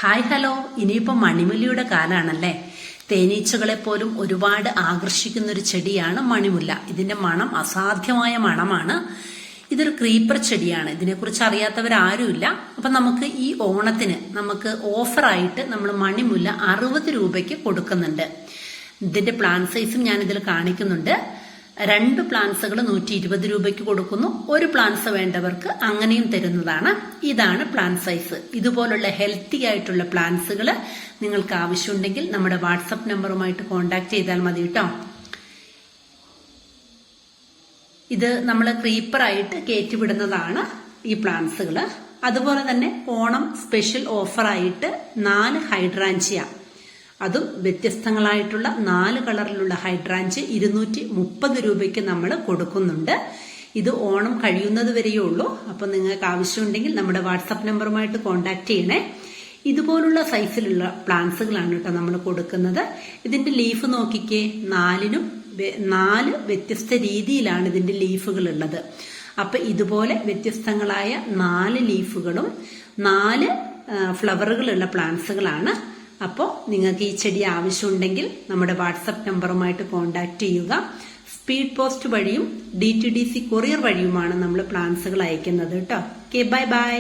Hi hello. ഇനിയിപ്പോൾ മണിമുല്ലയുടെ കാലാണല്ലേ. തേനീച്ചകളെ പോലും ഒരുപാട് ആകർഷിക്കുന്ന ഒരു ചെടിയാണ് മണിമുല്ല. ഇതിന്റെ മണം അസാധ്യമായ മണമാണ്. ഇതൊരു ക്രീപ്പർ ചെടിയാണ്. ഇതിനെക്കുറിച്ച് അറിയാത്തവരാരുമില്ല. അപ്പൊ നമുക്ക് ഈ ഓണത്തിന് നമുക്ക് ഓഫറായിട്ട് നമ്മൾ മണിമുല്ല 60 രൂപയ്ക്ക് കൊടുക്കുന്നുണ്ട്. ഇതിന്റെ പ്ലാൻ സൈസും ഞാൻ ഇതിൽ കാണിക്കുന്നുണ്ട്. 2 പ്ലാന്റ്സുകൾ 120 രൂപയ്ക്ക് കൊടുക്കുന്നു. ഒരു പ്ലാന്റ്സ് വേണ്ടവർക്ക് അങ്ങനെയും തരുന്നതാണ്. ഇതാണ് പ്ലാൻ സൈസ്. ഇതുപോലുള്ള ഹെൽത്തി ആയിട്ടുള്ള പ്ലാന്റ്സുകൾ നിങ്ങൾക്ക് ആവശ്യമുണ്ടെങ്കിൽ നമ്മുടെ വാട്സപ്പ് നമ്പറുമായിട്ട് കോണ്ടാക്ട് ചെയ്താൽ മതി കേട്ടോ. ഇത് നമ്മൾ ക്രീപ്പറായിട്ട് കയറ്റിവിടുന്നതാണ് ഈ പ്ലാന്റ്സുകൾ. അതുപോലെ തന്നെ ഓണം സ്പെഷ്യൽ ഓഫറായിട്ട് 4 ഹൈഡ്രാഞ്ചിയ, അതും വ്യത്യസ്തങ്ങളായിട്ടുള്ള 4 കളറിലുള്ള ഹൈഡ്രാഞ്ച് 230 രൂപയ്ക്ക് നമ്മൾ കൊടുക്കുന്നുണ്ട്. ഇത് ഓണം കഴിയുന്നത് വരെയേ ഉള്ളൂ. അപ്പൊ നിങ്ങൾക്ക് ആവശ്യമുണ്ടെങ്കിൽ നമ്മുടെ വാട്സപ്പ് നമ്പറുമായിട്ട് കോണ്ടാക്ട് ചെയ്യണേ. ഇതുപോലുള്ള സൈസിലുള്ള പ്ലാന്റ്സുകളാണ് കേട്ടോ നമ്മൾ കൊടുക്കുന്നത്. ഇതിന്റെ ലീഫ് നോക്കിക്കേ, 4 വ്യത്യസ്ത രീതിയിലാണ് ഇതിന്റെ ലീഫുകൾ ഉള്ളത്. അപ്പൊ ഇതുപോലെ വ്യത്യസ്തങ്ങളായ 4 ലീഫുകളും 4 ഫ്ലവറുകളുള്ള പ്ലാന്റ്സുകളാണ്. അപ്പോൾ നിങ്ങൾക്ക് ഈ ചെടി ആവശ്യമുണ്ടെങ്കിൽ നമ്മുടെ വാട്സപ്പ് നമ്പറുമായിട്ട് കോണ്ടാക്ട് ചെയ്യുക. സ്പീഡ് പോസ്റ്റ് വഴിയും DTDC കൊറിയർ വഴിയുമാണ് നമ്മൾ പ്ലാന്റ്സുകൾ അയക്കുന്നത് കേട്ടോ. Okay, bye bye.